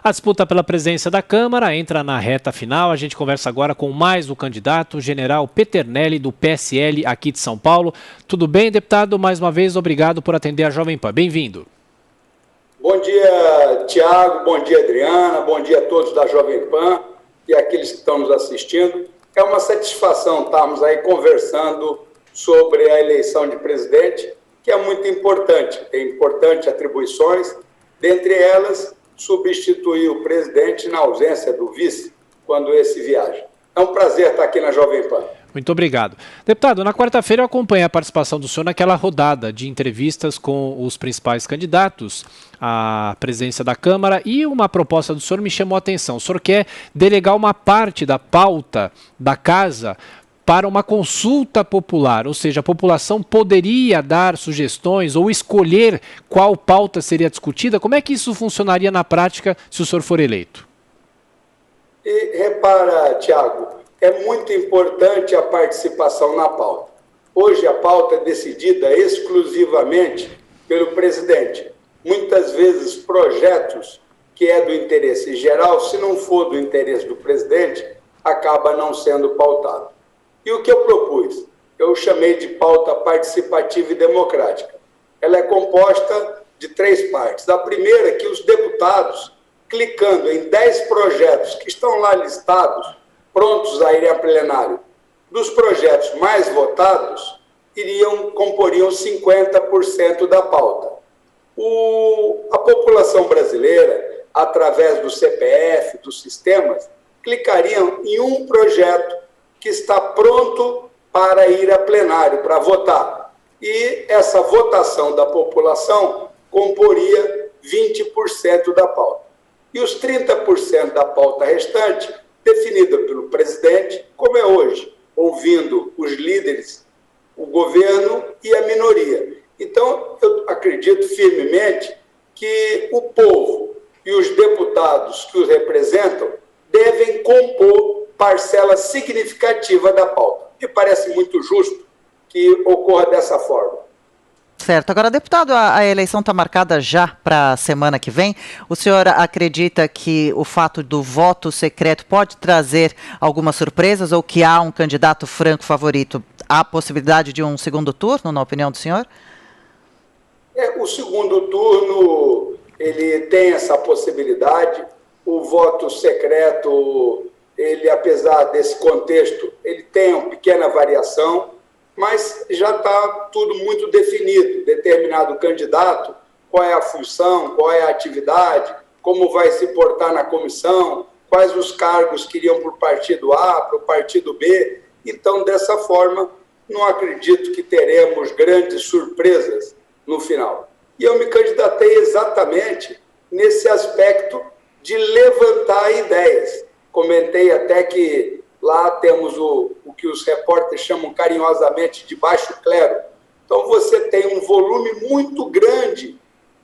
A disputa pela presidência da Câmara entra na reta final. A gente conversa agora com mais o candidato, o general Peternelli, do PSL aqui de São Paulo. Tudo bem, deputado? Mais uma vez, obrigado por atender a Jovem Pan. Bem-vindo. Bom dia, Tiago. Bom dia, Adriana. Bom dia a todos da Jovem Pan e aqueles que estão nos assistindo. É uma satisfação estarmos aí conversando sobre a eleição de presidente, que é muito importante. Tem importantes atribuições, dentre elas, substituir o presidente na ausência do vice, quando esse viaja. É um prazer estar aqui na Jovem Pan. Muito obrigado. Deputado, na quarta-feira eu acompanhei a participação do senhor naquela rodada de entrevistas com os principais candidatos à presidência da Câmara e uma proposta do senhor me chamou a atenção. O senhor quer delegar uma parte da pauta da casa para uma consulta popular, ou seja, a população poderia dar sugestões ou escolher qual pauta seria discutida? Como é que isso funcionaria na prática se o senhor for eleito? E repara, Tiago, é muito importante a participação na pauta. Hoje a pauta é decidida exclusivamente pelo presidente. Muitas vezes projetos que é do interesse geral, se não for do interesse do presidente, acaba não sendo pautado. E o que eu propus? Eu chamei de pauta participativa e democrática. Ela é composta de 3 partes. A primeira é que os deputados, clicando em 10 projetos que estão lá listados, prontos a irem a plenário, dos projetos mais votados, comporiam 50% da pauta. A população brasileira, através do CPF, dos sistemas, clicariam em um projeto que está pronto para ir a plenário, para votar. E essa votação da população comporia 20% da pauta. E os 30% da pauta restante, definida pelo presidente, como é hoje, ouvindo os líderes, o governo e a minoria. Então, eu acredito firmemente que o povo e os deputados que os representam devem compor parcela significativa da pauta. Me parece muito justo que ocorra dessa forma. Certo. Agora, deputado, a eleição está marcada já para a semana que vem. O senhor acredita que o fato do voto secreto pode trazer algumas surpresas ou que há um candidato franco favorito? Há possibilidade de um segundo turno, na opinião do senhor? O segundo turno, ele tem essa possibilidade. O voto secreto, ele, apesar desse contexto, ele tem uma pequena variação, mas já está tudo muito definido, determinado candidato, qual é a função, qual é a atividade, como vai se portar na comissão, quais os cargos que iriam para o partido A, para o partido B. Então, dessa forma, não acredito que teremos grandes surpresas no final. E eu me candidatei exatamente nesse aspecto de levantar ideias. Comentei até que lá temos o que os repórteres chamam carinhosamente de baixo clero. Então, você tem um volume muito grande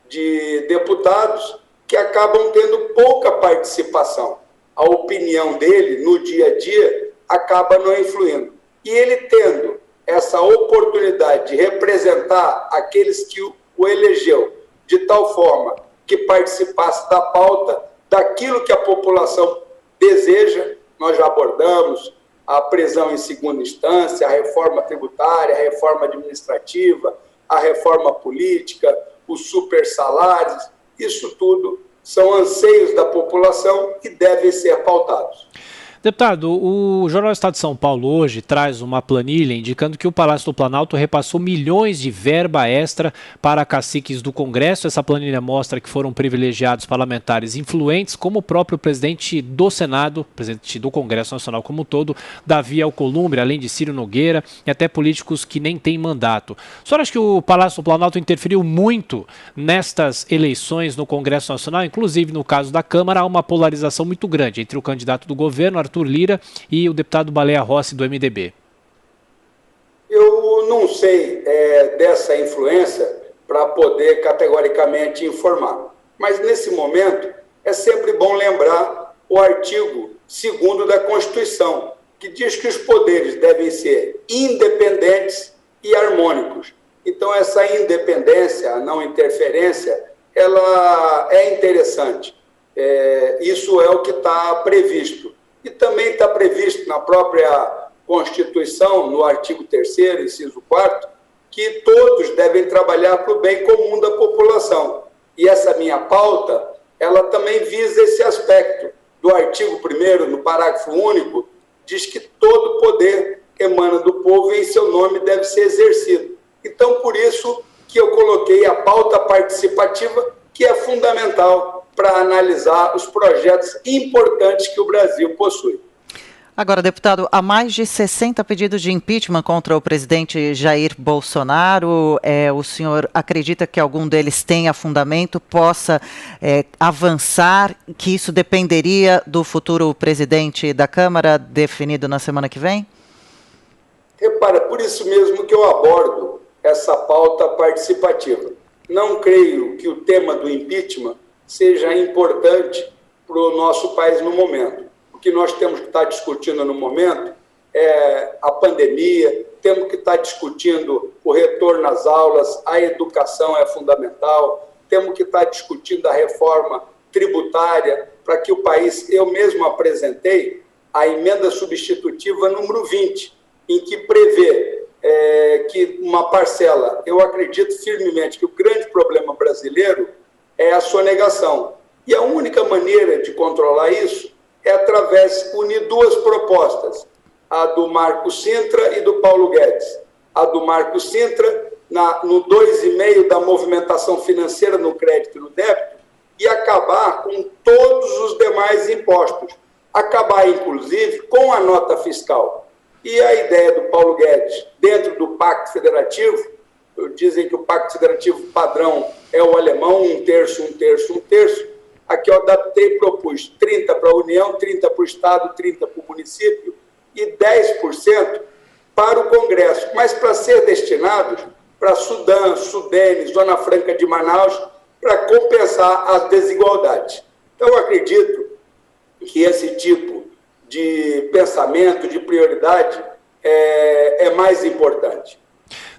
de deputados que acabam tendo pouca participação. A opinião dele, no dia a dia, acaba não influindo. E ele tendo essa oportunidade de representar aqueles que o elegeu de tal forma que participasse da pauta, daquilo que a população deseja, nós já abordamos a prisão em segunda instância, a reforma tributária, a reforma administrativa, a reforma política, os supersalários, isso tudo são anseios da população que devem ser pautados. Deputado, o Jornal Estado de São Paulo hoje traz uma planilha indicando que o Palácio do Planalto repassou milhões de verba extra para caciques do Congresso. Essa planilha mostra que foram privilegiados parlamentares influentes, como o próprio presidente do Senado, presidente do Congresso Nacional como um todo, Davi Alcolumbre, além de Ciro Nogueira e até políticos que nem têm mandato. O senhor acha que o Palácio do Planalto interferiu muito nestas eleições no Congresso Nacional? Inclusive, no caso da Câmara, há uma polarização muito grande entre o candidato do governo, Arthur Lira, e o deputado Baleia Rossi, do MDB. Eu não sei dessa influência para poder categoricamente informar. Mas, nesse momento, é sempre bom lembrar o artigo 2º da Constituição, que diz que os poderes devem ser independentes e harmônicos. Então, essa independência, a não interferência, ela é interessante. Isso é o que está previsto. E também está previsto na própria Constituição, no artigo 3º, inciso 4º, que todos devem trabalhar para o bem comum da população. E essa minha pauta, ela também visa esse aspecto. Do artigo 1º, no parágrafo único, diz que todo poder emana do povo e em seu nome deve ser exercido. Então, por isso que eu coloquei a pauta participativa, que é fundamental para analisar os projetos importantes que o Brasil possui. Agora, deputado, há mais de 60 pedidos de impeachment contra o presidente Jair Bolsonaro. O senhor acredita que algum deles tenha fundamento, possa avançar, que isso dependeria do futuro presidente da Câmara, definido na semana que vem? Repara, por isso mesmo que eu abordo essa pauta participativa. Não creio que o tema do impeachment seja importante para o nosso país no momento. O que nós temos que estar discutindo no momento é a pandemia, temos que estar discutindo o retorno às aulas, a educação é fundamental, temos que estar discutindo a reforma tributária para que o país... Eu mesmo apresentei a emenda substitutiva número 20, em que prevê que uma parcela... Eu acredito firmemente que o grande problema brasileiro é a sonegação. E a única maneira de controlar isso é através de unir duas propostas, a do Marco Sintra e do Paulo Guedes. A do Marco Sintra, no 2,5% da movimentação financeira no crédito e no débito, e acabar com todos os demais impostos. Acabar, inclusive, com a nota fiscal. E a ideia do Paulo Guedes, dentro do Pacto Federativo, dizem que o Pacto Federativo padrão é o alemão, 1/3, 1/3, 1/3, aqui eu adaptei e propus 30% para a União, 30% para o Estado, 30% para o município e 10% para o Congresso, mas para ser destinados para Sudã, Sudene, Zona Franca de Manaus, para compensar as desigualdades. Então, eu acredito que esse tipo de pensamento, de prioridade, é mais importante.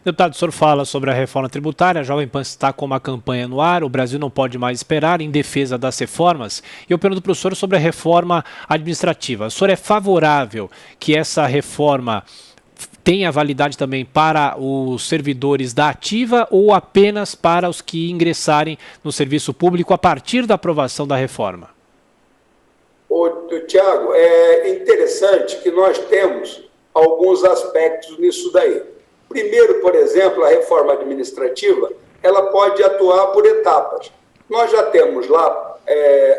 Deputado, o senhor fala sobre a reforma tributária, a Jovem Pan está com uma campanha no ar, o Brasil não pode mais esperar em defesa das reformas. E eu pergunto para o senhor sobre a reforma administrativa. O senhor é favorável que essa reforma tenha validade também para os servidores da ativa ou apenas para os que ingressarem no serviço público a partir da aprovação da reforma? Tiago, é interessante que nós temos alguns aspectos nisso daí. Primeiro, por exemplo, a reforma administrativa, ela pode atuar por etapas. Nós já temos lá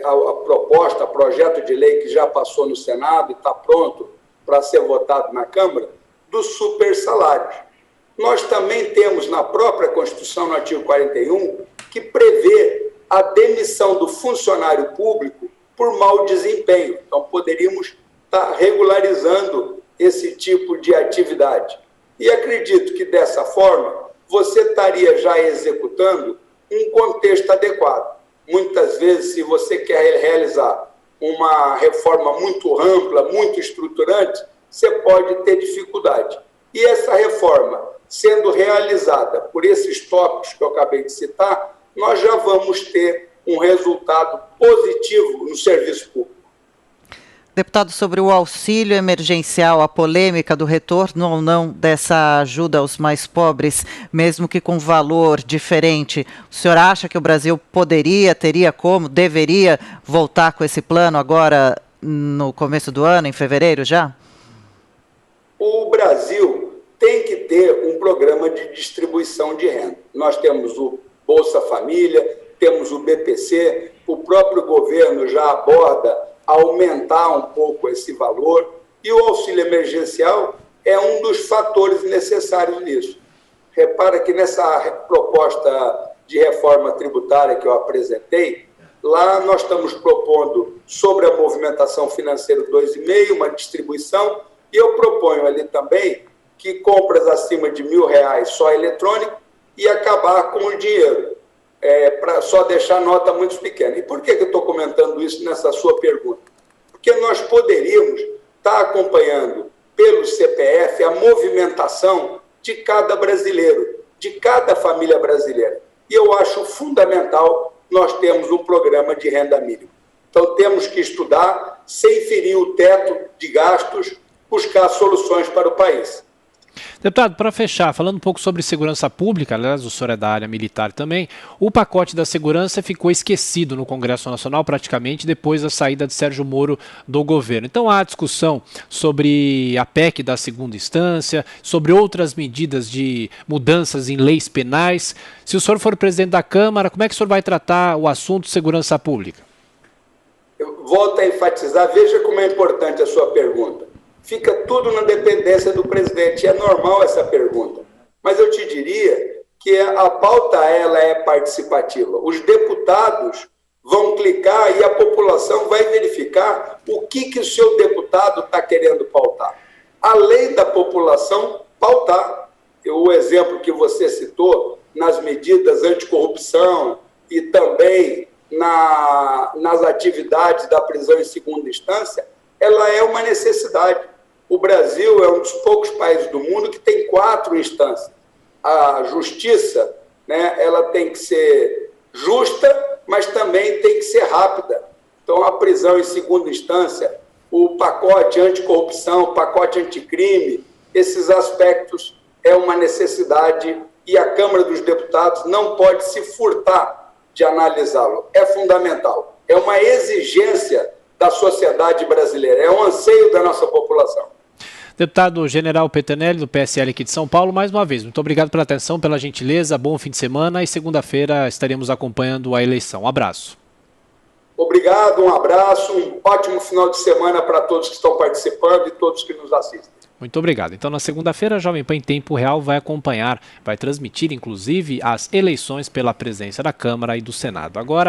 a proposta, o projeto de lei que já passou no Senado e está pronto para ser votado na Câmara, dos supersalários. Nós também temos na própria Constituição, no artigo 41, que prevê a demissão do funcionário público por mau desempenho. Então, poderíamos estar regularizando esse tipo de atividade. E acredito que, dessa forma, você estaria já executando um contexto adequado. Muitas vezes, se você quer realizar uma reforma muito ampla, muito estruturante, você pode ter dificuldade. E essa reforma, sendo realizada por esses tópicos que eu acabei de citar, nós já vamos ter um resultado positivo no serviço público. Deputado, sobre o auxílio emergencial, a polêmica do retorno ou não dessa ajuda aos mais pobres, mesmo que com valor diferente, o senhor acha que o Brasil poderia, teria como, deveria voltar com esse plano agora no começo do ano, em fevereiro já? O Brasil tem que ter um programa de distribuição de renda. Nós temos o Bolsa Família, temos o BPC, o próprio governo já aborda aumentar um pouco esse valor, e o auxílio emergencial é um dos fatores necessários nisso. Repara que nessa proposta de reforma tributária que eu apresentei, lá nós estamos propondo sobre a movimentação financeira 2,5%, uma distribuição, e eu proponho ali também que compras acima de R$1.000 só eletrônico e acabar com o dinheiro, para só deixar nota muito pequena. E por que eu estou comentando isso nessa sua pergunta? Porque nós poderíamos estar acompanhando pelo CPF a movimentação de cada brasileiro, de cada família brasileira. E eu acho fundamental nós termos um programa de renda mínima. Então, temos que estudar, sem ferir o teto de gastos, buscar soluções para o país. Deputado, para fechar, falando um pouco sobre segurança pública, aliás, o senhor é da área militar também, o pacote da segurança ficou esquecido no Congresso Nacional praticamente depois da saída de Sérgio Moro do governo. Então há discussão sobre a PEC da segunda instância, sobre outras medidas de mudanças em leis penais. Se o senhor for presidente da Câmara, como é que o senhor vai tratar o assunto de segurança pública? Eu volto a enfatizar, veja como é importante a sua pergunta. Fica tudo na dependência do presidente. É normal essa pergunta. Mas eu te diria que a pauta ela é participativa. Os deputados vão clicar e a população vai verificar o que o seu deputado está querendo pautar. Além da população pautar. O exemplo que você citou nas medidas anticorrupção e também nas atividades da prisão em segunda instância, ela é uma necessidade. O Brasil é um dos poucos países do mundo que tem 4 instâncias. A justiça, né, ela tem que ser justa, mas também tem que ser rápida. Então, a prisão em segunda instância, o pacote anticorrupção, o pacote anticrime, esses aspectos é uma necessidade e a Câmara dos Deputados não pode se furtar de analisá-lo. É fundamental. É uma exigência da sociedade brasileira, é um anseio da nossa população. Deputado General Peternelli, do PSL aqui de São Paulo, mais uma vez, muito obrigado pela atenção, pela gentileza, bom fim de semana e segunda-feira estaremos acompanhando a eleição. Um abraço. Obrigado, um abraço, um ótimo final de semana para todos que estão participando e todos que nos assistem. Muito obrigado. Então, na segunda-feira, a Jovem Pan em Tempo Real vai acompanhar, vai transmitir, inclusive, as eleições pela presidência da Câmara e do Senado. Agora,